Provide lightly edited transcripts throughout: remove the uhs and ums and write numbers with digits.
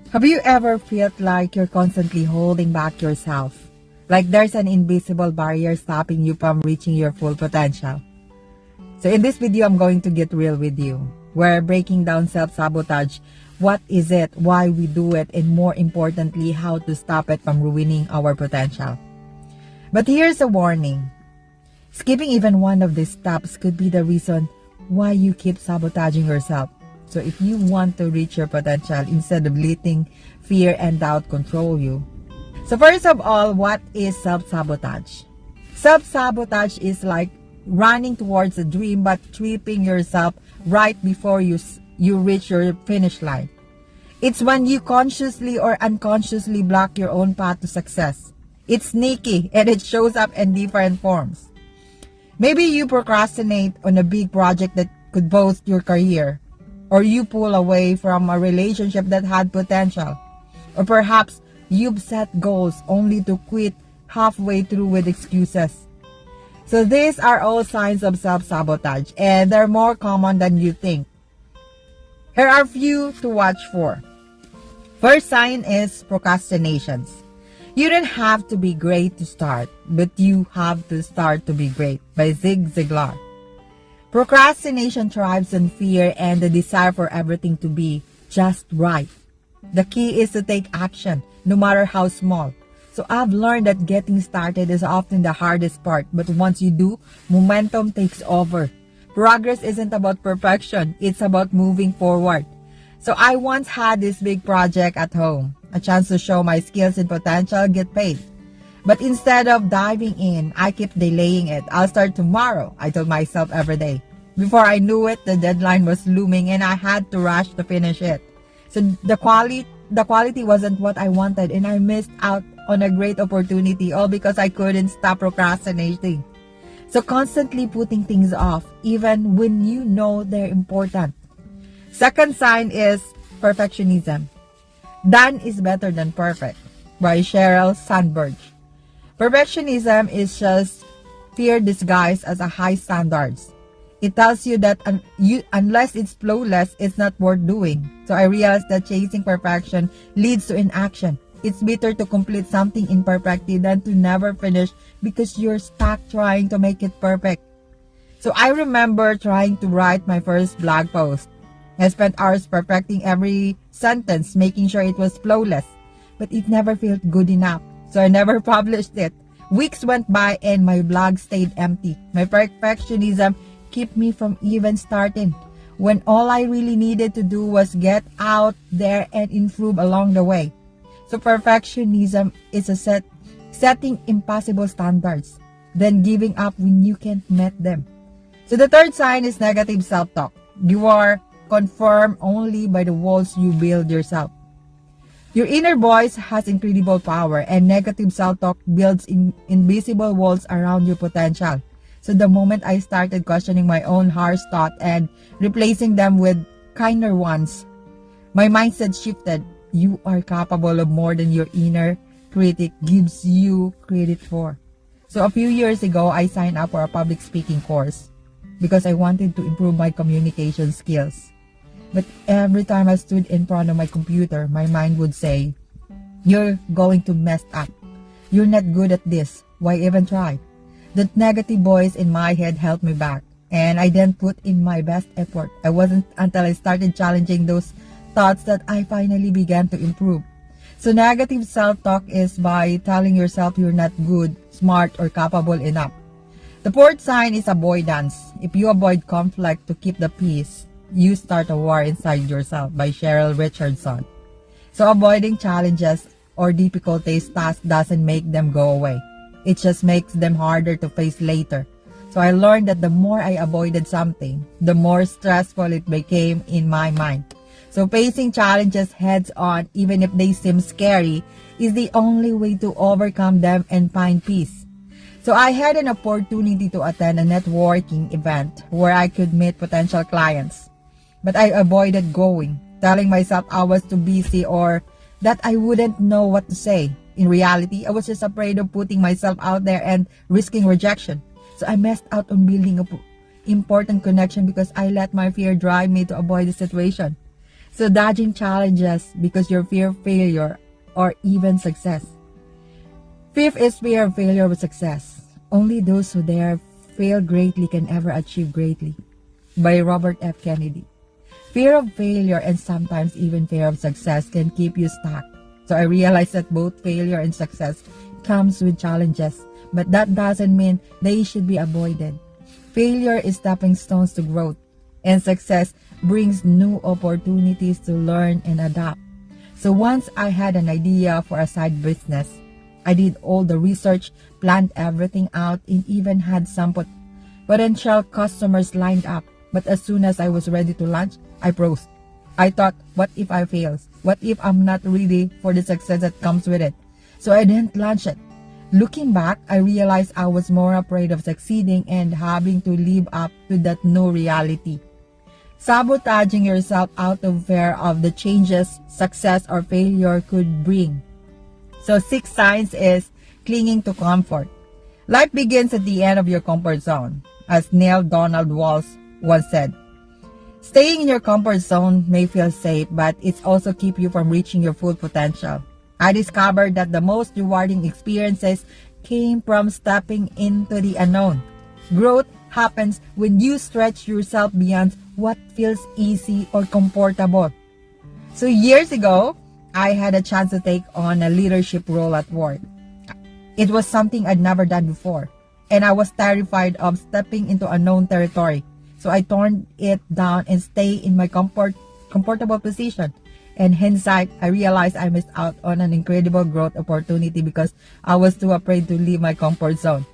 Have you ever felt like you're constantly holding back yourself? Like there's an invisible barrier stopping you from reaching your full potential? So in this video, I'm going to get real with you. We're breaking down self-sabotage. What is it, why we do it, and more importantly, how to stop it from ruining our potential. But here's a warning. Skipping even one of these steps could be the reason why you keep sabotaging yourself. So if you want to reach your potential instead of letting fear and doubt control you. So first of all, what is self-sabotage? Self-sabotage is like running towards a dream but tripping yourself right before you reach your finish line. It's when you consciously or unconsciously block your own path to success. It's sneaky and it shows up in different forms. Maybe you procrastinate on a big project that could boost your career, or you pull away from a relationship that had potential, or perhaps you've set goals only to quit halfway through with excuses. So these are all signs of self-sabotage, and they're more common than you think. Here are a few to watch for. First sign is procrastinations. You don't have to be great to start, but you have to start to be great, by Zig Ziglar. Procrastination thrives on fear and the desire for everything to be just right. The key is to take action, no matter how small. So I've learned that getting started is often the hardest part, but once you do, momentum takes over. Progress isn't about perfection, it's about moving forward. So I once had this big project at home, a chance to show my skills and potential, get paid. But instead of diving in, I kept delaying it. I'll start tomorrow, I told myself every day. Before I knew it, the deadline was looming and I had to rush to finish it. So the quality wasn't what I wanted, and I missed out on a great opportunity, all because I couldn't stop procrastinating. So constantly putting things off, even when you know they're important. Second sign is perfectionism. Done is better than perfect, by Sheryl Sandberg. Perfectionism is just fear disguised as a high standards. It tells you that unless it's flawless, it's not worth doing. So I realized that chasing perfection leads to inaction. It's better to complete something imperfectly than to never finish because you're stuck trying to make it perfect. So I remember trying to write my first blog post. I spent hours perfecting every sentence, making sure it was flawless, but it never felt good enough. So I never published it. Weeks went by and my blog stayed empty. My perfectionism kept me from even starting, when all I really needed to do was get out there and improve along the way. So perfectionism is setting impossible standards, then giving up when you can't meet them. So the third sign is negative self-talk. You are confirmed only by the walls you build yourself. Your inner voice has incredible power, and negative self-talk builds invisible walls around your potential. So the moment I started questioning my own harsh thought and replacing them with kinder ones, my mindset shifted. You are capable of more than your inner critic gives you credit for. So a few years ago, I signed up for a public speaking course because I wanted to improve my communication skills. But every time I stood in front of my computer, my mind would say, "You're going to mess up. You're not good at this. Why even try?" That negative voice in my head held me back, and I didn't put in my best effort. It wasn't until I started challenging those thoughts that I finally began to improve. So negative self-talk is by telling yourself you're not good, smart, or capable enough. The fourth sign is avoidance. If you avoid conflict to keep the peace, you start a war inside yourself, by Cheryl Richardson. So avoiding challenges or difficulties doesn't make them go away. It just makes them harder to face later. So I learned that the more I avoided something, the more stressful it became in my mind. So facing challenges heads on, even if they seem scary, is the only way to overcome them and find peace. So I had an opportunity to attend a networking event where I could meet potential clients. But I avoided going, telling myself I was too busy or that I wouldn't know what to say. In reality, I was just afraid of putting myself out there and risking rejection. So I missed out on building an important connection because I let my fear drive me to avoid the situation. So dodging challenges because you fear failure or even success. Fifth is fear of failure with success. Only those who dare fail greatly can ever achieve greatly. By Robert F. Kennedy. Fear of failure and sometimes even fear of success can keep you stuck. So I realized that both failure and success comes with challenges, but that doesn't mean they should be avoided. Failure is stepping stones to growth, and success brings new opportunities to learn and adapt. So once I had an idea for a side business, I did all the research, planned everything out, and even had some potential customers lined up. But as soon as I was ready to launch, I froze. I thought, what if I fail? What if I'm not ready for the success that comes with it? So I didn't launch it. Looking back, I realized I was more afraid of succeeding and having to live up to that new reality. Sabotaging yourself out of fear of the changes success or failure could bring. So 6 signs is clinging to comfort. Life begins at the end of your comfort zone, as Neil Donald Walsh once said. Staying in your comfort zone may feel safe, but it's also keep you from reaching your full potential. I discovered that the most rewarding experiences came from stepping into the unknown. Growth happens when you stretch yourself beyond what feels easy or comfortable. So years ago, I had a chance to take on a leadership role at work. It was something I'd never done before, and I was terrified of stepping into unknown territory. So I turned it down and stayed in my comfortable position. In hindsight, I realized I missed out on an incredible growth opportunity because I was too afraid to leave my comfort zone.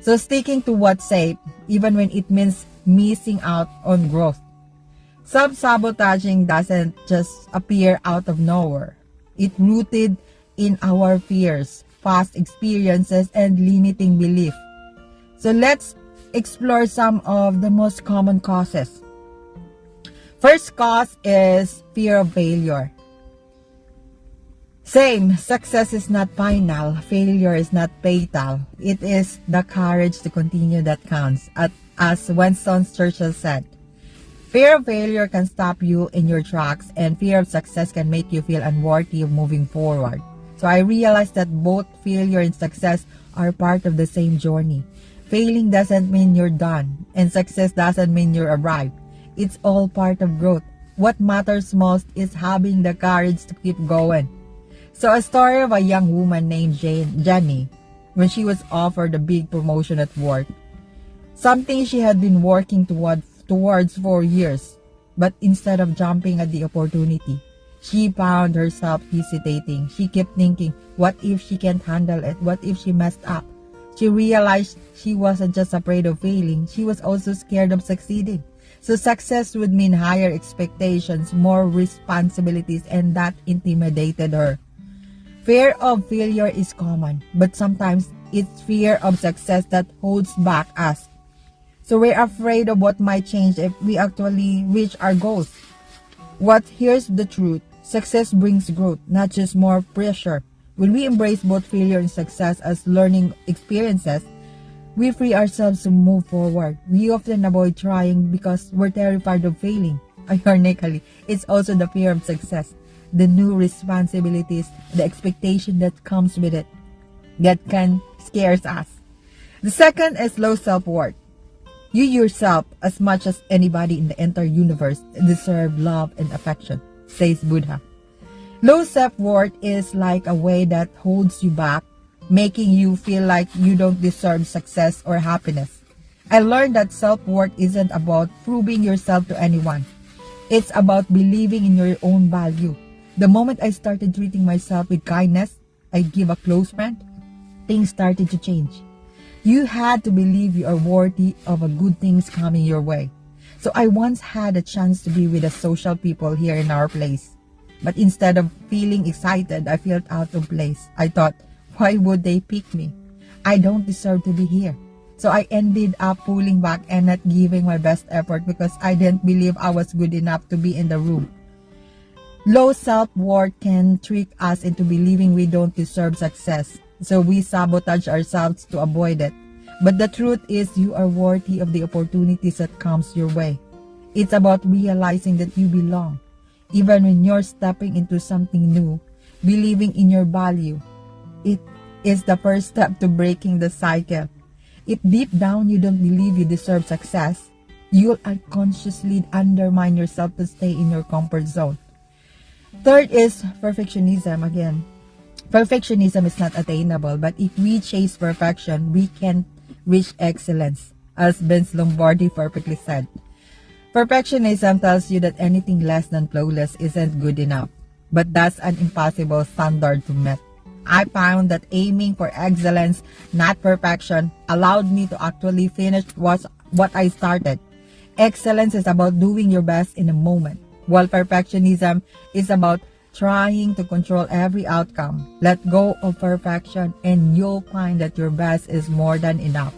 So sticking to what's safe, even when it means missing out on growth. Self-sabotaging doesn't just appear out of nowhere. It's rooted in our fears, past experiences, and limiting belief. So let's explore some of the most common causes. First cause is fear of failure. Same, success is not final, failure is not fatal. It is the courage to continue that counts. As Winston Churchill said, fear of failure can stop you in your tracks, and fear of success can make you feel unworthy of moving forward. So I realized that both failure and success are part of the same journey. Failing doesn't mean you're done, and success doesn't mean you're arrived. It's all part of growth. What matters most is having the courage to keep going. So a story of a young woman named Jenny, when she was offered a big promotion at work, something she had been working towards for years. But instead of jumping at the opportunity, she found herself hesitating. She kept thinking, what if she can't handle it? What if she messed up? She realized she wasn't just afraid of failing, she was also scared of succeeding. So success would mean higher expectations, more responsibilities, and that intimidated her. Fear of failure is common, but sometimes it's fear of success that holds back us. So we're afraid of what might change if we actually reach our goals. Here's the truth. Success brings growth, not just more pressure. When we embrace both failure and success as learning experiences, we free ourselves to move forward. We often avoid trying because we're terrified of failing. Ironically, it's also the fear of success, the new responsibilities, the expectation that comes with it, that can scare us. The second is low self-worth. You yourself, as much as anybody in the entire universe, deserve love and affection, says Buddha. Low self-worth is like a weight that holds you back, making you feel like you don't deserve success or happiness. I learned that self-worth isn't about proving yourself to anyone. It's about believing in your own value. The moment I started treating myself with kindness, I give a close friend, things started to change. You had to believe you are worthy of a good things coming your way. So I once had a chance to be with the social people here in our place. But instead of feeling excited, I felt out of place. I thought, why would they pick me? I don't deserve to be here. So I ended up pulling back and not giving my best effort because I didn't believe I was good enough to be in the room. Low self-worth can trick us into believing we don't deserve success. So we sabotage ourselves to avoid it. But the truth is you are worthy of the opportunities that comes your way. It's about realizing that you belong. Even when you're stepping into something new, believing in your value, it is the first step to breaking the cycle. If deep down you don't believe you deserve success, you'll unconsciously undermine yourself to stay in your comfort zone. Third is perfectionism again. Perfectionism is not attainable, but if we chase perfection, we can reach excellence, as Vince Lombardi perfectly said. Perfectionism tells you that anything less than flawless isn't good enough, but that's an impossible standard to meet. I found that aiming for excellence, not perfection, allowed me to actually finish what I started. Excellence is about doing your best in a moment, while perfectionism is about trying to control every outcome. Let go of perfection and you'll find that your best is more than enough.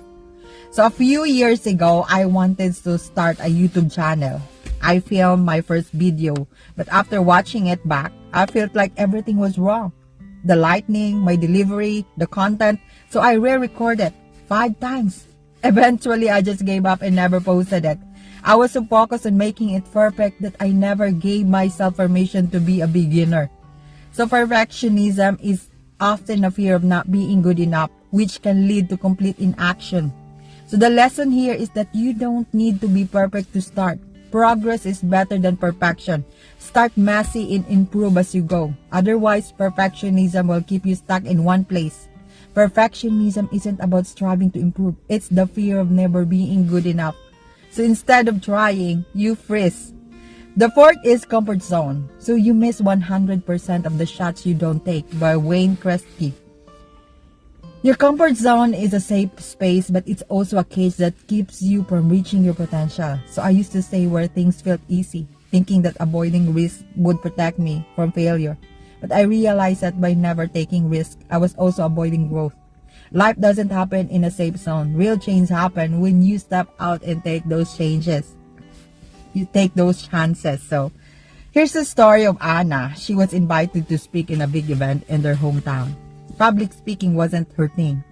So a few years ago, I wanted to start a YouTube channel. I filmed my first video, but after watching it back, I felt like everything was wrong. The lighting, my delivery, the content, so I re-recorded 5 times. Eventually, I just gave up and never posted it. I was so focused on making it perfect that I never gave myself permission to be a beginner. So perfectionism is often a fear of not being good enough, which can lead to complete inaction. So the lesson here is that you don't need to be perfect to start. Progress is better than perfection. Start messy and improve as you go. Otherwise, perfectionism will keep you stuck in one place. Perfectionism isn't about striving to improve. It's the fear of never being good enough. So instead of trying, you freeze. The fourth is comfort zone. So you miss 100% of the shots you don't take, by Wayne Gretzky. Your comfort zone is a safe space, but it's also a cage that keeps you from reaching your potential. So I used to stay where things felt easy, thinking that avoiding risk would protect me from failure. But I realized that by never taking risk, I was also avoiding growth. Life doesn't happen in a safe zone. Real change happen when you step out and take those changes. You take those chances. So here's the story of Anna. She was invited to speak in a big event in their hometown. Public speaking wasn't her thing.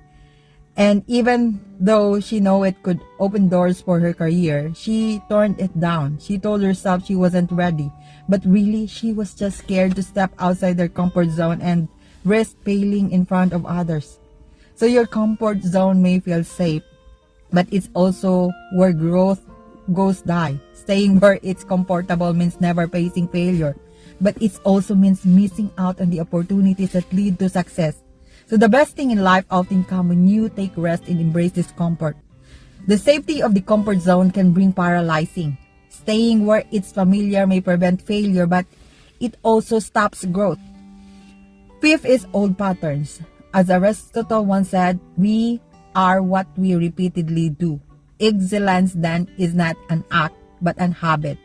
And even though she knew it could open doors for her career, she turned it down. She told herself she wasn't ready. But really, she was just scared to step outside their comfort zone and risk failing in front of others. So your comfort zone may feel safe, but it's also where growth goes die. Staying where it's comfortable means never facing failure, but it also means missing out on the opportunities that lead to success. So the best thing in life often comes when you take rest and embrace discomfort. The safety of the comfort zone can bring paralyzing. Staying where it's familiar may prevent failure, but it also stops growth. Fifth is old patterns. As Aristotle once said, we are what we repeatedly do. Excellence then is not an act, but an habit.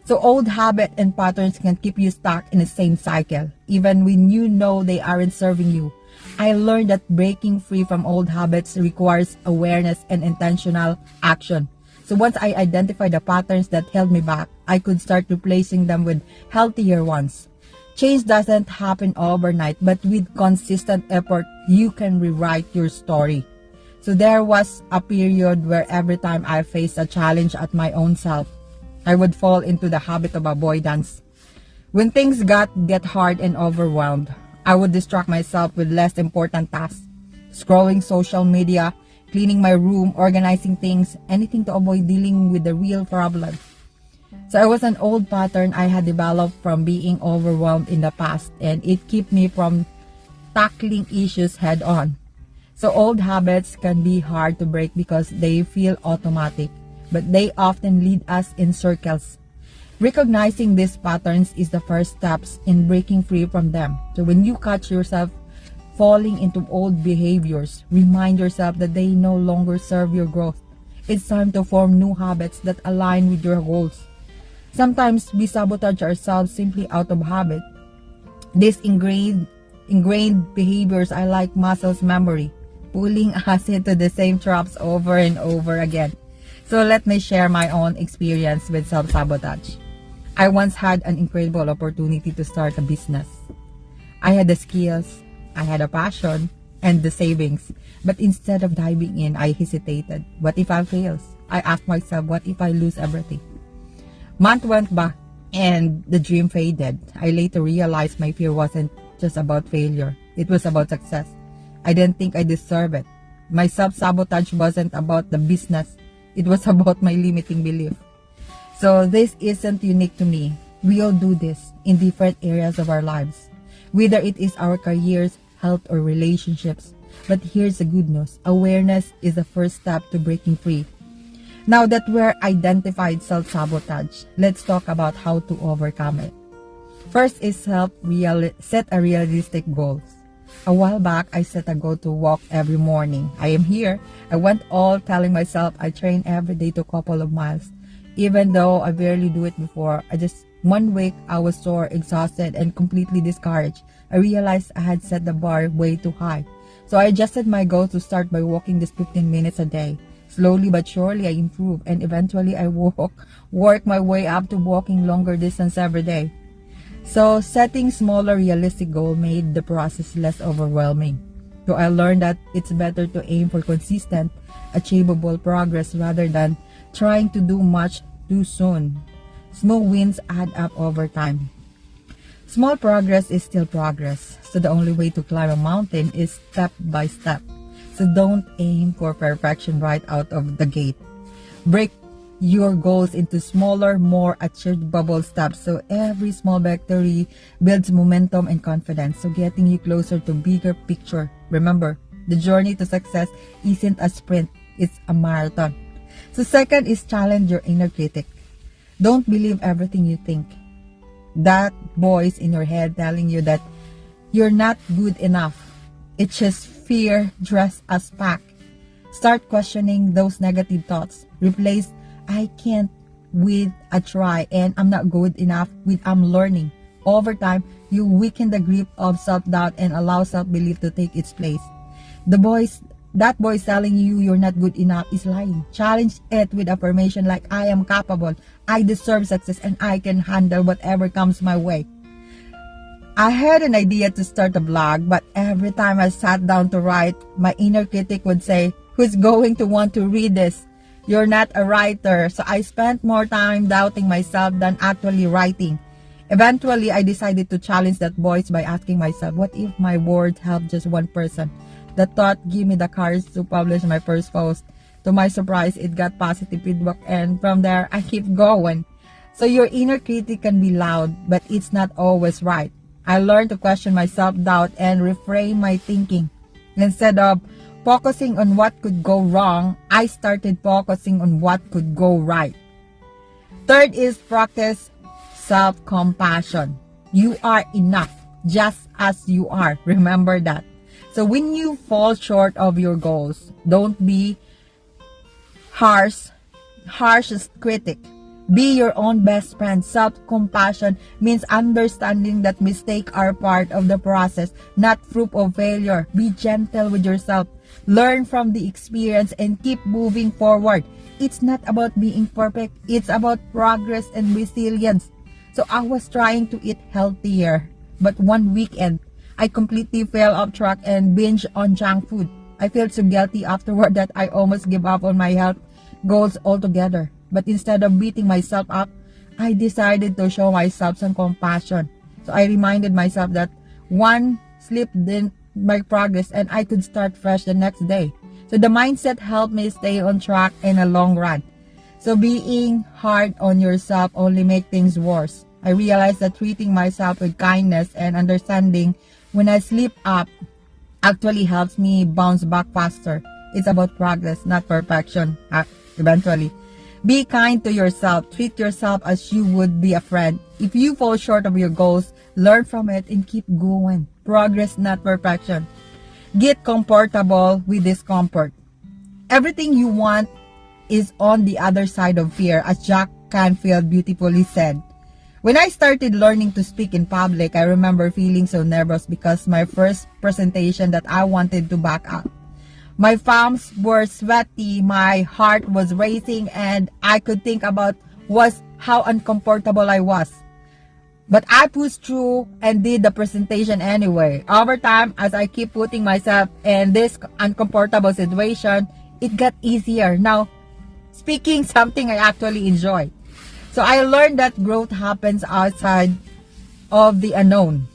So old habits and patterns can keep you stuck in the same cycle, even when you know they aren't serving you. I learned that breaking free from old habits requires awareness and intentional action. So once I identified the patterns that held me back, I could start replacing them with healthier ones. Change doesn't happen overnight, but with consistent effort, you can rewrite your story. So there was a period where every time I faced a challenge at my own self, I would fall into the habit of avoidance. When things get hard and overwhelmed, I would distract myself with less important tasks, scrolling social media, cleaning my room, organizing things, anything to avoid dealing with the real problem. So it was an old pattern I had developed from being overwhelmed in the past, and it kept me from tackling issues head on. So old habits can be hard to break because they feel automatic, but they often lead us in circles. Recognizing these patterns is the first steps in breaking free from them. So when you catch yourself falling into old behaviors, remind yourself that they no longer serve your growth. It's time to form new habits that align with your goals. Sometimes we sabotage ourselves simply out of habit. These ingrained behaviors are like muscles memory, pulling us into the same traps over and over again. So let me share my own experience with self-sabotage. I once had an incredible opportunity to start a business. I had the skills, I had a passion, and the savings. But instead of diving in, I hesitated. What if I fail? I asked myself, what if I lose everything? Month went by, and the dream faded. I later realized my fear wasn't just about failure, it was about success. I didn't think I deserved it. My self-sabotage wasn't about the business, it was about my limiting belief. So this isn't unique to me. We all do this in different areas of our lives, whether it is our careers, health, or relationships. But here's the good news. Awareness is the first step to breaking free. Now that we're identified self-sabotage, let's talk about how to overcome it. First is set a realistic goals. A while back, I set a goal to walk every morning. I am here. I went all telling myself I train every day to a couple of miles. Even though I barely do it before, one week I was sore, exhausted, and completely discouraged. I realized I had set the bar way too high. So I adjusted my goal to start by walking just 15 minutes a day. Slowly but surely I improved, and eventually I worked my way up to walking longer distance every day. So setting smaller realistic goals made the process less overwhelming. So I learned that it's better to aim for consistent, achievable progress rather than trying to do much too soon. Small wins add up over time. Small progress is still progress. So the only way to climb a mountain is step by step. So don't aim for perfection right out of the gate. Break your goals into smaller, more achievable steps. So every small victory builds momentum and confidence. So getting you closer to bigger picture. Remember, the journey to success isn't a sprint, it's a marathon. So second is challenge your inner critic. Don't believe everything you think. That voice in your head telling you that you're not good enough. It's just fear dressed as fact. Start questioning those negative thoughts. Replace I can't with a try and I'm not good enough with I'm learning. Over time, you weaken the grip of self-doubt and allow self-belief to take its place. That voice telling you you're not good enough is lying. Challenge it with affirmation like I am capable, I deserve success, and I can handle whatever comes my way. I had an idea to start a blog, but every time I sat down to write, my inner critic would say, who's going to want to read this? You're not a writer. So I spent more time doubting myself than actually writing. Eventually, I decided to challenge that voice by asking myself, what if my words help just one person? The thought gave me the courage to publish my first post. To my surprise, it got positive feedback, and from there, I keep going. So your inner critic can be loud, but it's not always right. I learned to question my self-doubt and reframe my thinking. Instead of focusing on what could go wrong, I started focusing on what could go right. Third is practice self-compassion. You are enough, just as you are. Remember that. So when you fall short of your goals, don't be harshest critic. Be your own best friend. Self-compassion means understanding that mistakes are part of the process, not proof of failure. Be gentle with yourself. Learn from the experience and keep moving forward. It's not about being perfect. It's about progress and resilience. So I was trying to eat healthier, but one weekend, I completely fell off track and binged on junk food. I felt so guilty afterward that I almost gave up on my health goals altogether. But instead of beating myself up, I decided to show myself some compassion. So I reminded myself that one slip didn't make progress and I could start fresh the next day. So the mindset helped me stay on track in a long run. So being hard on yourself only makes things worse. I realized that treating myself with kindness and understanding when I slip up actually helps me bounce back faster. It's about progress, not perfection, eventually. Be kind to yourself. Treat yourself as you would be a friend. If you fall short of your goals, learn from it and keep going. Progress, not perfection. Get comfortable with discomfort. Everything you want is on the other side of fear, as Jack Canfield beautifully said. When I started learning to speak in public, I remember feeling so nervous because my first presentation that I wanted to back up. My palms were sweaty, my heart was racing, and I could think about was how uncomfortable I was. But I pushed through and did the presentation anyway. Over time, as I keep putting myself in this uncomfortable situation, it got easier. Now, speaking something I actually enjoy. So I learned that growth happens outside of the unknown.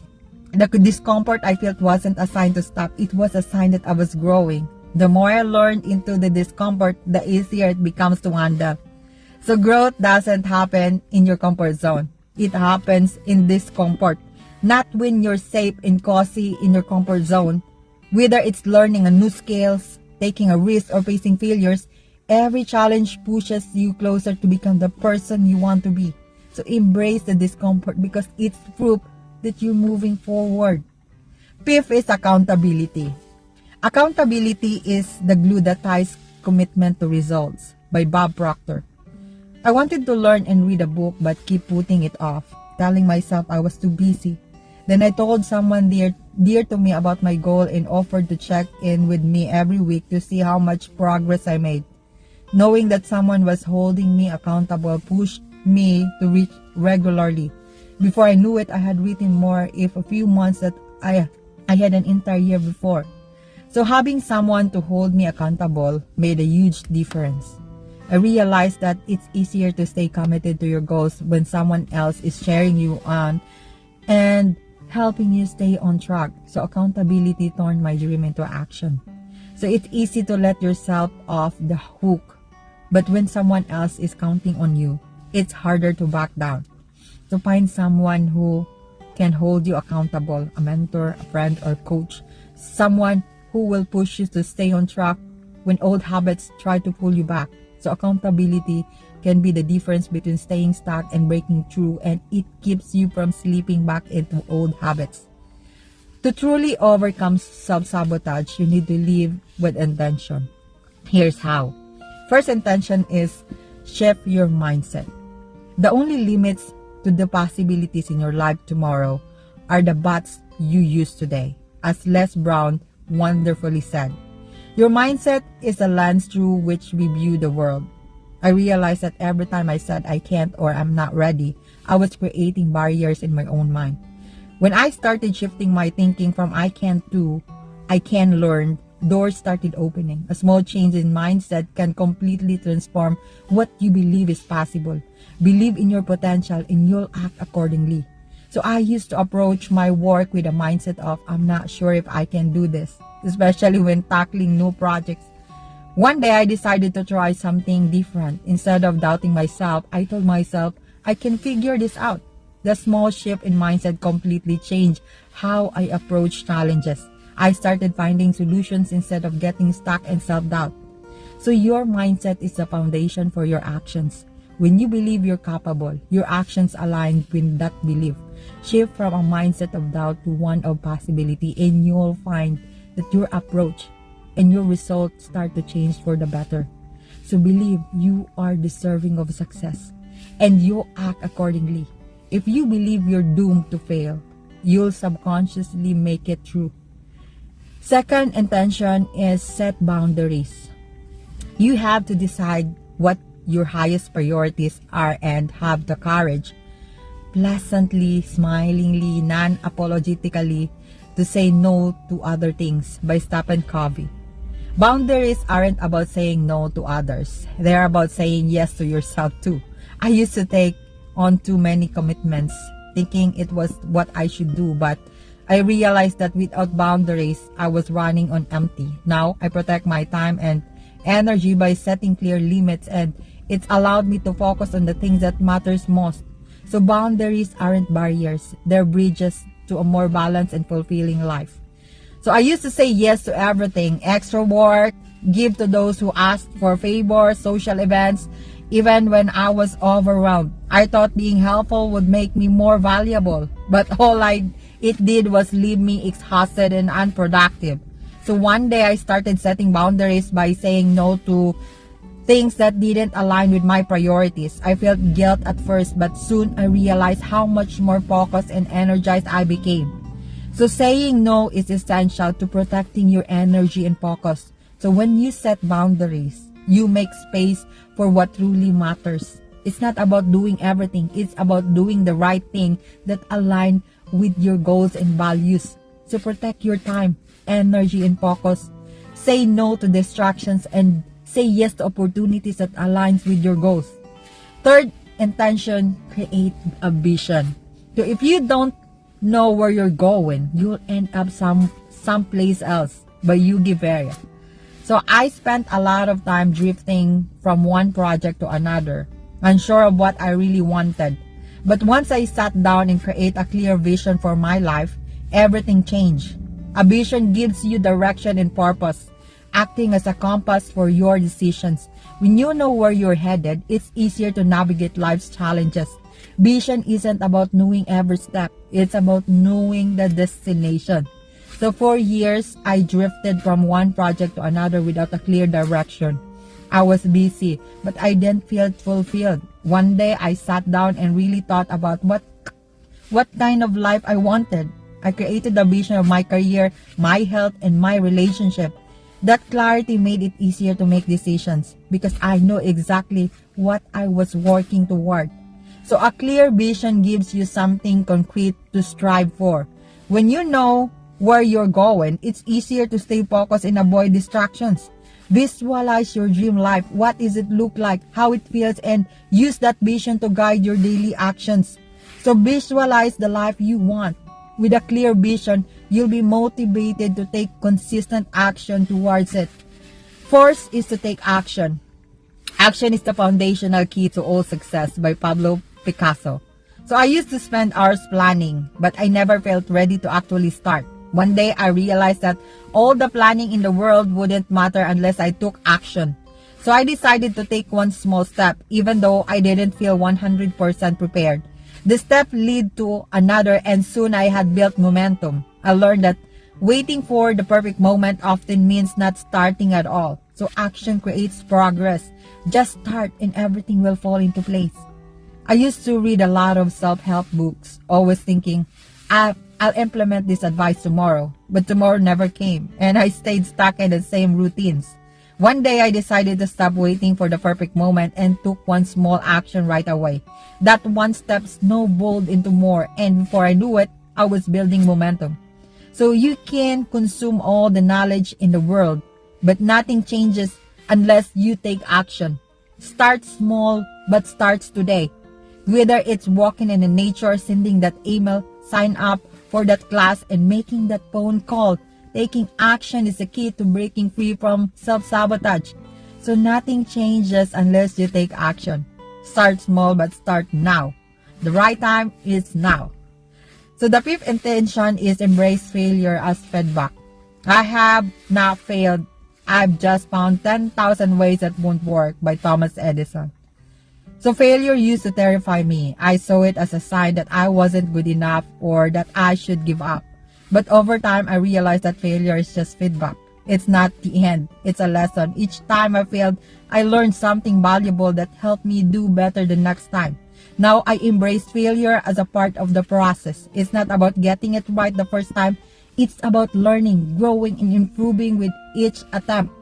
The discomfort I felt wasn't a sign to stop. It was a sign that I was growing. The more I learned into the discomfort, the easier it becomes to handle. So growth doesn't happen in your comfort zone. It happens in discomfort. Not when you're safe and cozy in your comfort zone. Whether it's learning a new skills, taking a risk, or facing failures, every challenge pushes you closer to become the person you want to be. So embrace the discomfort because it's proof that you're moving forward. Fifth is accountability. Accountability is the glue that ties commitment to results, by Bob Proctor. I wanted to learn and read a book but keep putting it off, telling myself I was too busy. Then I told someone dear to me about my goal and offered to check in with me every week to see how much progress I made. Knowing that someone was holding me accountable pushed me to reach regularly. Before I knew it, I had written more if a few months that I had an entire year before. So having someone to hold me accountable made a huge difference. I realized that it's easier to stay committed to your goals when someone else is cheering you on and helping you stay on track. So accountability turned my dream into action. So it's easy to let yourself off the hook, but when someone else is counting on you, it's harder to back down. So find someone who can hold you accountable, a mentor, a friend, or coach, someone who will push you to stay on track when old habits try to pull you back. So accountability can be the difference between staying stuck and breaking through, and it keeps you from slipping back into old habits. To truly overcome self-sabotage, you need to live with intention. Here's how. First intention is shift your mindset. The only limits to the possibilities in your life tomorrow are the buts you use today. As Les Brown wonderfully said, your mindset is a lens through which we view the world. I realized that every time I said I can't or I'm not ready, I was creating barriers in my own mind. When I started shifting my thinking from I can't to I can learn, doors started opening. A small change in mindset can completely transform what you believe is possible. Believe in your potential and you'll act accordingly. So I used to approach my work with a mindset of I'm not sure if I can do this, especially when tackling new projects. One day I decided to try something different. Instead of doubting myself, I told myself I can figure this out. The small shift in mindset completely changed how I approach challenges. I started finding solutions instead of getting stuck in self-doubt. So your mindset is the foundation for your actions. When you believe you're capable, your actions align with that belief. Shift from a mindset of doubt to one of possibility, and you'll find that your approach and your results start to change for the better. So believe you are deserving of success, and you'll act accordingly. If you believe you're doomed to fail, you'll subconsciously make it through. Second intention is set boundaries. You have to decide what your highest priorities are and have the courage, pleasantly, smilingly, non-apologetically, to say no to other things. By Stephen Covey. Boundaries aren't about saying no to others. They're about saying yes to yourself too. I used to take on too many commitments, thinking it was what I should do, but I realized that without boundaries, I was running on empty. Now, I protect my time and energy by setting clear limits, and it's allowed me to focus on the things that matters most. So boundaries aren't barriers. They're bridges to a more balanced and fulfilling life. So I used to say yes to everything. Extra work, give to those who asked for favors, social events, even when I was overwhelmed. I thought being helpful would make me more valuable, but it did was leave me exhausted and unproductive. So one day I started setting boundaries by saying no to things that didn't align with my priorities. I felt guilt at first, but soon I realized how much more focused and energized I became. So saying no is essential to protecting your energy and focus. So when you set boundaries, you make space for what truly matters. It's not about doing everything. It's about doing the right thing that align with your goals and values. So protect your time, energy, and focus. Say no to distractions and say yes to opportunities that aligns with your goals. Third intention create a vision. So if you don't know where you're going, you'll end up someplace else, but you give area. So I spent a lot of time drifting from one project to another, unsure of what I really wanted. But once I sat down and create a clear vision for my life, everything changed. A vision gives you direction and purpose, acting as a compass for your decisions. When you know where you're headed, it's easier to navigate life's challenges. Vision isn't about knowing every step, it's about knowing the destination. So for years, I drifted from one project to another without a clear direction. I was busy, but I didn't feel fulfilled. One day, I sat down and really thought about what kind of life I wanted. I created a vision of my career, my health, and my relationship. That clarity made it easier to make decisions because I know exactly what I was working toward. So a clear vision gives you something concrete to strive for. When you know where you're going, it's easier to stay focused and avoid distractions. Visualize your dream life. What does it look like? How it feels? And use that vision to guide your daily actions. So visualize the life you want. With a clear vision, you'll be motivated to take consistent action towards it. First is to take action. Action is the foundational key to all success by Pablo Picasso. So I used to spend hours planning, but I never felt ready to actually start. One day I realized that all the planning in the world wouldn't matter unless I took action. So I decided to take one small step, even though I didn't feel 100% prepared. The step led to another, and soon I had built momentum. I learned that waiting for the perfect moment often means not starting at all. So action creates progress. Just start and everything will fall into place. I used to read a lot of self-help books, always thinking, I'll implement this advice tomorrow. But tomorrow never came, and I stayed stuck in the same routines. One day I decided to stop waiting for the perfect moment and took one small action right away. That one step snowballed into more, and before I knew it, I was building momentum. So you can consume all the knowledge in the world, but nothing changes unless you take action. Start small, but starts today. Whether it's walking in the nature, sending that email, sign up for that class, and making that phone call, taking action is the key to breaking free from self-sabotage. So nothing changes unless you take action. Start small, but start now. The right time is now. So the fifth intention is embrace failure as feedback. I have not failed. I've just found 10,000 ways that won't work by Thomas Edison. So failure used to terrify me. I saw it as a sign that I wasn't good enough or that I should give up. But over time, I realized that failure is just feedback. It's not the end. It's a lesson. Each time I failed, I learned something valuable that helped me do better the next time. Now I embrace failure as a part of the process. It's not about getting it right the first time. It's about learning, growing, and improving with each attempt.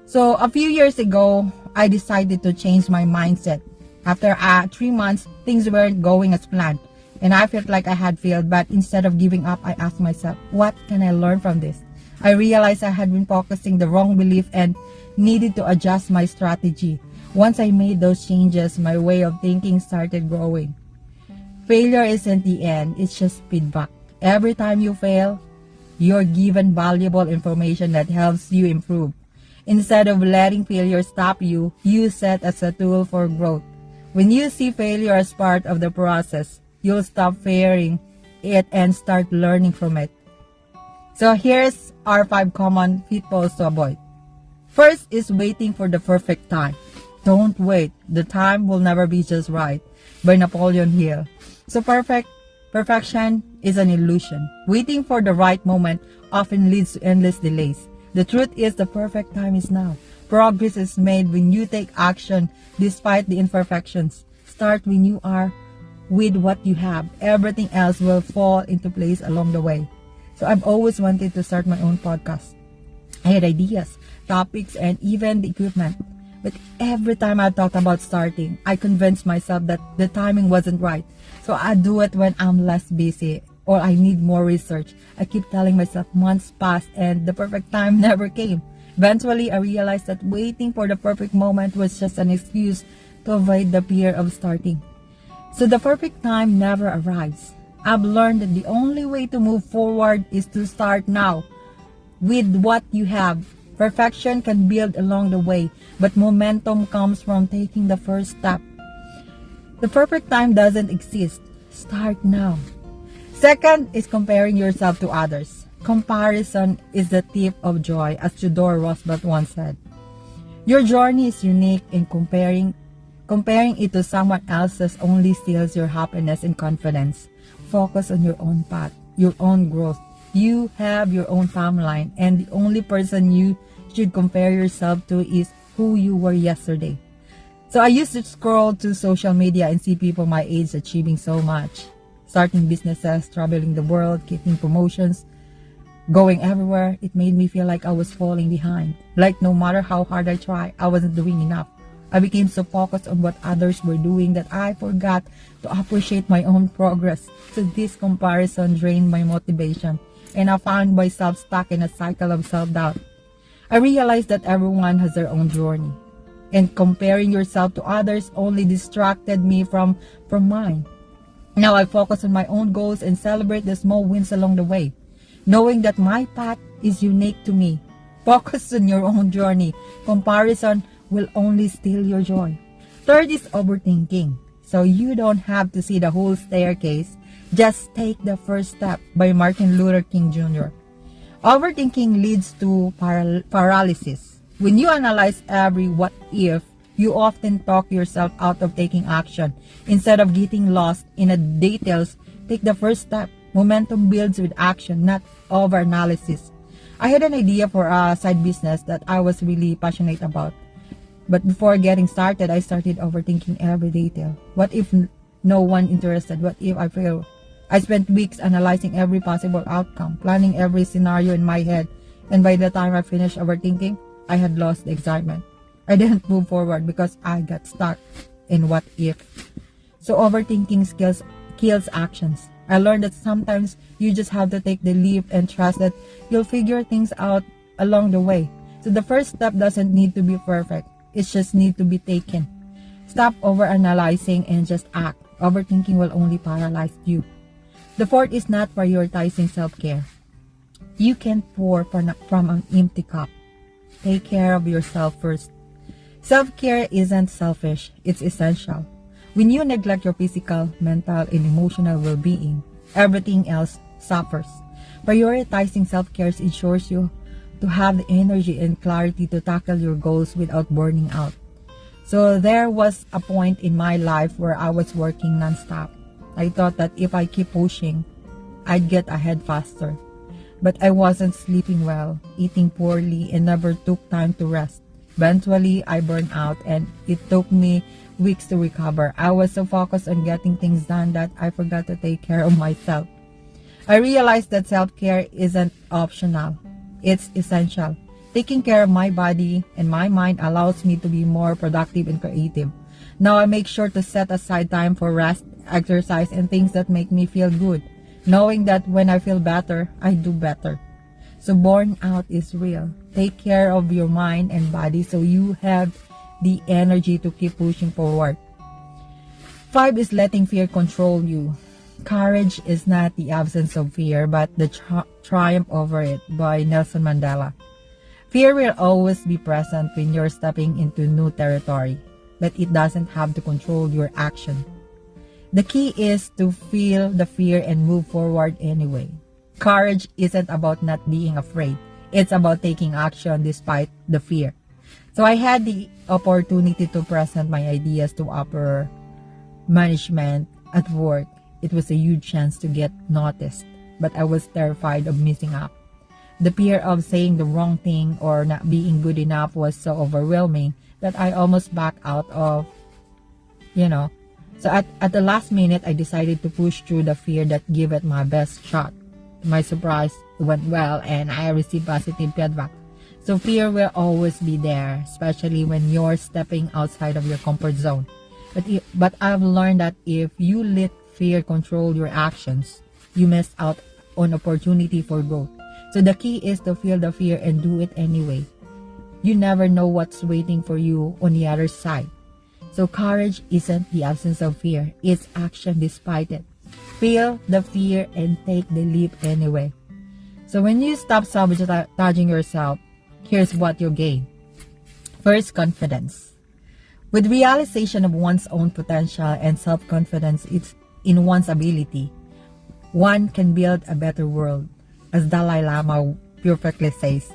So a few years ago, I decided to change my mindset. After 3 months, things weren't going as planned, and I felt like I had failed. But instead of giving up, I asked myself, what can I learn from this? I realized I had been focusing the wrong belief and needed to adjust my strategy. Once I made those changes, my way of thinking started growing. Failure isn't the end, it's just feedback. Every time you fail, you're given valuable information that helps you improve. Instead of letting failure stop you, use it as a tool for growth. When you see failure as part of the process, you'll stop fearing it and start learning from it. So here's our 5 common pitfalls to avoid. First is waiting for the perfect time. Don't wait. The time will never be just right. By Napoleon Hill. So perfection is an illusion. Waiting for the right moment often leads to endless delays. The truth is the perfect time is now. Progress is made when you take action despite the imperfections. Start when you are with what you have. Everything else will fall into place along the way. So I've always wanted to start my own podcast. I had ideas, topics, and even the equipment. But every time I thought about starting, I convinced myself that the timing wasn't right. So I do it when I'm less busy or I need more research. I keep telling myself months passed and the perfect time never came. Eventually, I realized that waiting for the perfect moment was just an excuse to avoid the fear of starting. So the perfect time never arrives. I've learned that the only way to move forward is to start now with what you have. Perfection can build along the way, but momentum comes from taking the first step. The perfect time doesn't exist. Start now. Second is comparing yourself to others. Comparison is the thief of joy, as Theodore Roosevelt once said. Your journey is unique, and comparing it to someone else's only steals your happiness and confidence. Focus on your own path, your own growth. You have your own timeline, and the only person you should compare yourself to is who you were yesterday. So I used to scroll to social media and see people my age achieving so much. Starting businesses, traveling the world, getting promotions, going everywhere. It made me feel like I was falling behind. Like no matter how hard I tried, I wasn't doing enough. I became so focused on what others were doing that I forgot to appreciate my own progress. So this comparison drained my motivation, and I found myself stuck in a cycle of self-doubt. I realized that everyone has their own journey, and comparing yourself to others only distracted me from mine. Now I focus on my own goals and celebrate the small wins along the way, knowing that my path is unique to me. Focus on your own journey. Comparison will only steal your joy. Third is overthinking. So you don't have to see the whole staircase. Just take the first step, by Martin Luther King Jr. Overthinking leads to paralysis. When you analyze every what if, you often talk yourself out of taking action. Instead of getting lost in the details, take the first step. Momentum builds with action, not over-analysis. I had an idea for a side business that I was really passionate about. But before getting started, I started overthinking every detail. What if no one interested? What if I fail? I spent weeks analyzing every possible outcome, planning every scenario in my head. And by the time I finished overthinking, I had lost the excitement. I didn't move forward because I got stuck in what if. So overthinking kills actions. I learned that sometimes you just have to take the leap and trust that you'll figure things out along the way. So the first step doesn't need to be perfect. It just needs to be taken. Stop overanalyzing and just act. Overthinking will only paralyze you. The fourth is not prioritizing self-care. You can't pour from an empty cup. Take care of yourself first. Self-care isn't selfish. It's essential. When you neglect your physical, mental, and emotional well-being, everything else suffers. Prioritizing self-care ensures you to have the energy and clarity to tackle your goals without burning out. So there was a point in my life where I was working non-stop. I thought that if I keep pushing, I'd get ahead faster. But I wasn't sleeping well, eating poorly, and never took time to rest. Eventually, I burned out, and it took me weeks to recover. I was so focused on getting things done that I forgot to take care of myself. I realized that self-care isn't optional. It's essential. Taking care of my body and my mind allows me to be more productive and creative. Now I make sure to set aside time for rest, exercise, and things that make me feel good, knowing that when I feel better, I do better. So burnout is real. Take care of your mind and body so you have the energy to keep pushing forward. 5 is letting fear control you. Courage is not the absence of fear, but the triumph over it, by Nelson Mandela. Fear will always be present when you're stepping into new territory, but it doesn't have to control your action. The key is to feel the fear and move forward anyway. Courage isn't about not being afraid. It's about taking action despite the fear. So I had the opportunity to present my ideas to upper management at work. It was a huge chance to get noticed, but I was terrified of missing out. The fear of saying the wrong thing or not being good enough was so overwhelming that I almost backed out of, So at the last minute, I decided to push through the fear that give it my best shot. To my surprise, it went well and I received positive feedback. So fear will always be there, especially when you're stepping outside of your comfort zone. But I've learned that if you let fear control your actions, you miss out on opportunity for growth. So the key is to feel the fear and do it anyway. You never know what's waiting for you on the other side. So courage isn't the absence of fear, it's action despite it. Feel the fear and take the leap anyway. So when you stop sabotaging yourself, here's what you gain. First, confidence. With realization of one's own potential and self-confidence in one's ability, one can build a better world. As Dalai Lama perfectly says,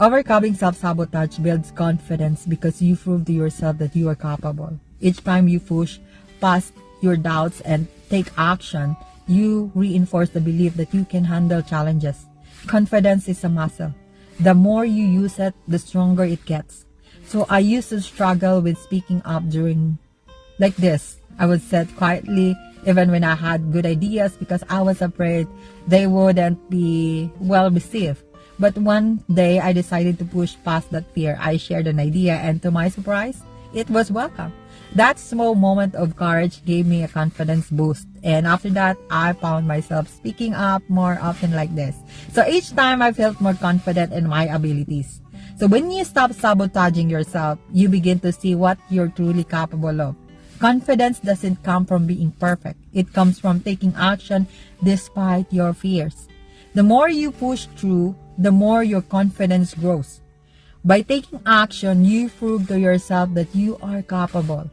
overcoming self-sabotage builds confidence because you prove to yourself that you are capable. Each time you push past your doubts and take action, you reinforce the belief that you can handle challenges. Confidence is a muscle. The more you use it, the stronger it gets. So I used to struggle with speaking up during like this. I would sit quietly even when I had good ideas because I was afraid they wouldn't be well received. But one day I decided to push past that fear. I shared an idea and to my surprise, it was welcome. That small moment of courage gave me a confidence boost. And after that, I found myself speaking up more often like this. So each time I felt more confident in my abilities. So when you stop sabotaging yourself, you begin to see what you're truly capable of. Confidence doesn't come from being perfect. It comes from taking action despite your fears. The more you push through, the more your confidence grows. By taking action, you prove to yourself that you are capable.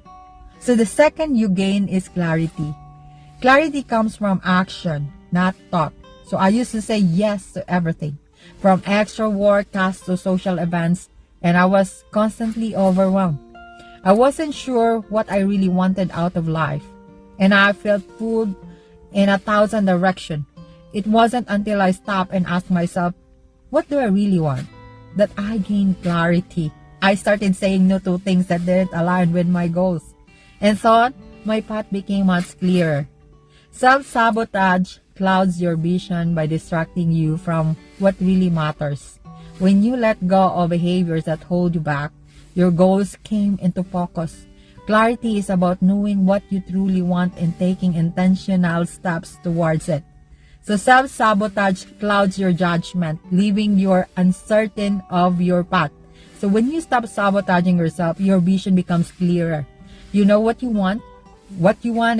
So the second you gain is clarity. Clarity comes from action, not thought. So I used to say yes to everything, from extra work, tasks to social events, and I was constantly overwhelmed. I wasn't sure what I really wanted out of life, and I felt pulled in 1,000 directions. It wasn't until I stopped and asked myself, what do I really want? That I gained clarity. I started saying no to things that didn't align with my goals, and thought my path became much clearer. Self-sabotage clouds your vision by distracting you from what really matters. When you let go of behaviors that hold you back, your goals came into focus. Clarity is about knowing what you truly want and taking intentional steps towards it. So self-sabotage clouds your judgment, leaving you uncertain of your path. So when you stop sabotaging yourself, your vision becomes clearer. You know what you want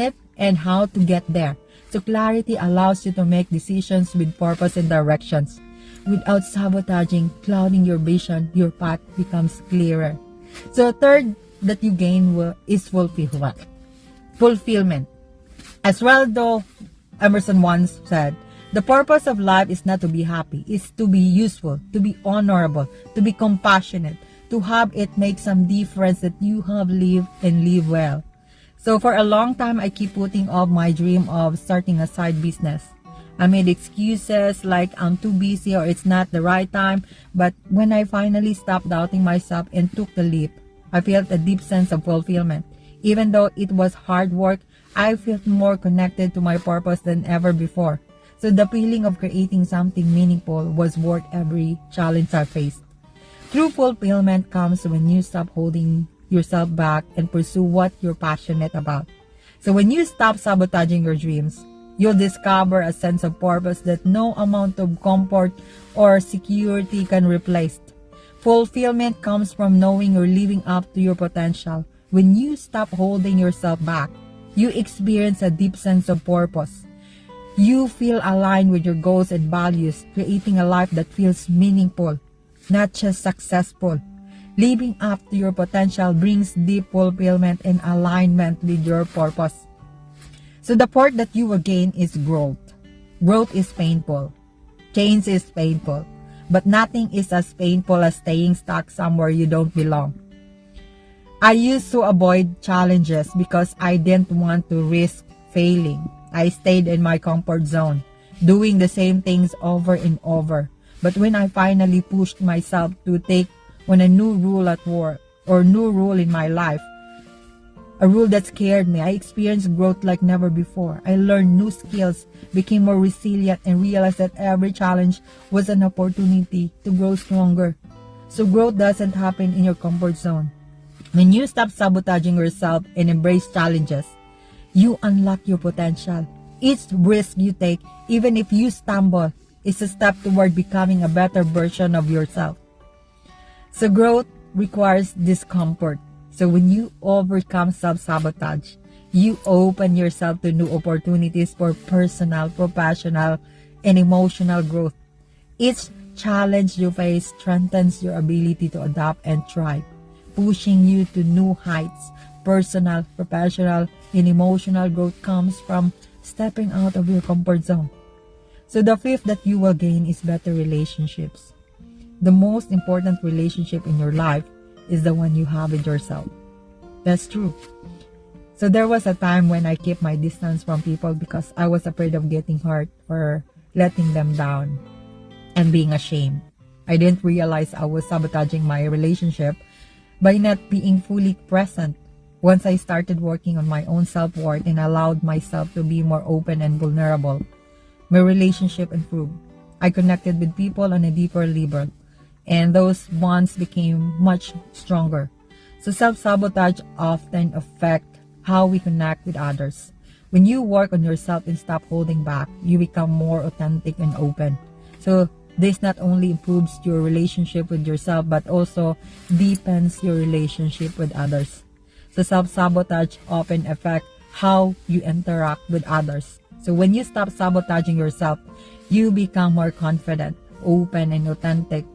it, and how to get there. So clarity allows you to make decisions with purpose and directions. Without sabotaging, clouding your vision, your path becomes clearer. So third that you gain is fulfillment. As well, though Emerson once said, the purpose of life is not to be happy, it's to be useful, to be honorable, to be compassionate, to have it make some difference that you have lived and live well. So for a long time, I keep putting off my dream of starting a side business. I made excuses like I'm too busy or it's not the right time. But when I finally stopped doubting myself and took the leap, I felt a deep sense of fulfillment. Even though it was hard work, I felt more connected to my purpose than ever before. So the feeling of creating something meaningful was worth every challenge I faced. True fulfillment comes when you stop holding yourself back and pursue what you're passionate about. So when you stop sabotaging your dreams, you'll discover a sense of purpose that no amount of comfort or security can replace. Fulfillment comes from knowing you're living up to your potential. When you stop holding yourself back, you experience a deep sense of purpose. You feel aligned with your goals and values, creating a life that feels meaningful, not just successful. Living up to your potential brings deep fulfillment and alignment with your purpose. So the part that you will gain is growth. Growth is painful. Change is painful. But nothing is as painful as staying stuck somewhere you don't belong. I used to avoid challenges because I didn't want to risk failing. I stayed in my comfort zone, doing the same things over and over. But when I finally pushed myself to take on a new rule at work or new rule in my life, a rule that scared me, I experienced growth like never before. I learned new skills, became more resilient, and realized that every challenge was an opportunity to grow stronger. So growth doesn't happen in your comfort zone. When you stop sabotaging yourself and embrace challenges, you unlock your potential. Each risk you take, even if you stumble, is a step toward becoming a better version of yourself. So growth requires discomfort. So when you overcome self-sabotage, you open yourself to new opportunities for personal, professional, and emotional growth. Each challenge you face strengthens your ability to adapt and thrive, pushing you to new heights. Personal, professional, and emotional growth comes from stepping out of your comfort zone. So the fifth that you will gain is better relationships. The most important relationship in your life is the one you have with yourself. That's true. So there was a time when I kept my distance from people because I was afraid of getting hurt or letting them down and being ashamed. I didn't realize I was sabotaging my relationship by not being fully present. Once I started working on my own self-worth and allowed myself to be more open and vulnerable, my relationship improved. I connected with people on a deeper level, and those bonds became much stronger. So self-sabotage often affects how we connect with others. When you work on yourself and stop holding back, you become more authentic and open. So this not only improves your relationship with yourself, but also deepens your relationship with others. So self-sabotage often affects how you interact with others. So when you stop sabotaging yourself, you become more confident, open, and authentic,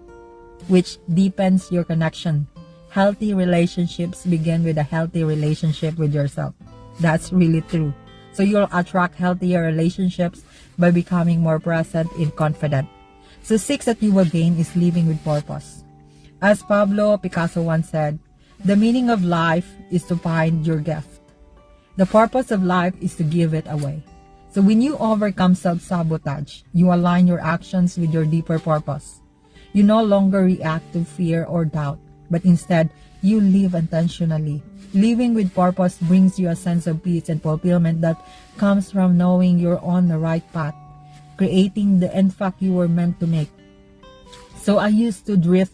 which deepens your connection. Healthy relationships begin with a healthy relationship with yourself. That's really true. So you'll attract healthier relationships by becoming more present and confident. So six that you will gain is living with purpose. As Pablo Picasso once said, the meaning of life is to find your gift. The purpose of life is to give it away. So when you overcome self-sabotage, you align your actions with your deeper purpose. You no longer react to fear or doubt, but instead, you live intentionally. Living with purpose brings you a sense of peace and fulfillment that comes from knowing you're on the right path, creating the impact you were meant to make. So I used to drift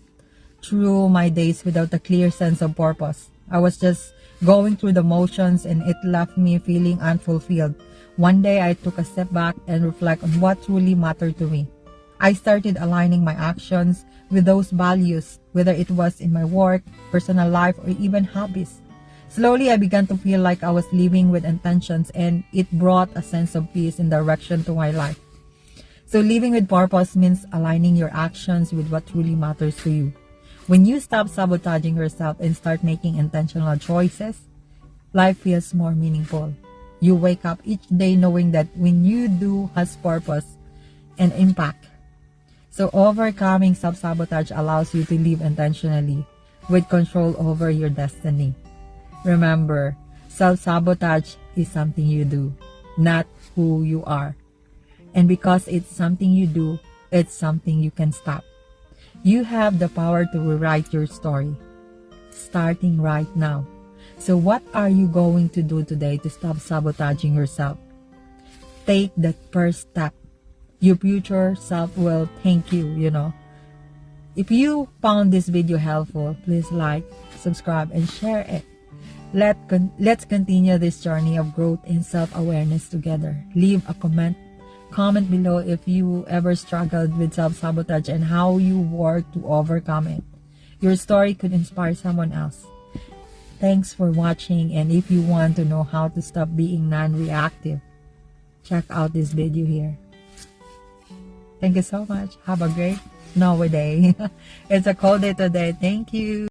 through my days without a clear sense of purpose. I was just going through the motions and it left me feeling unfulfilled. One day I took a step back and reflect on what truly mattered to me. I started aligning my actions with those values, whether it was in my work, personal life, or even hobbies. Slowly, I began to feel like I was living with intentions, and it brought a sense of peace and direction to my life. So living with purpose means aligning your actions with what truly matters to you. When you stop sabotaging yourself and start making intentional choices, life feels more meaningful. You wake up each day knowing that when you do has purpose and impact. So overcoming self-sabotage allows you to live intentionally with control over your destiny. Remember, self-sabotage is something you do, not who you are. And because it's something you do, it's something you can stop. You have the power to rewrite your story, starting right now. So what are you going to do today to stop sabotaging yourself? Take that first step. Your future self will thank you, If you found this video helpful, please like, subscribe, and share it. Let's continue this journey of growth and self-awareness together. Leave a comment below if you ever struggled with self-sabotage and how you work to overcome it. Your story could inspire someone else. Thanks for watching, and if you want to know how to stop being non-reactive, check out this video here. Thank you so much. Have a great snowy day. It's a cold day today. Thank you.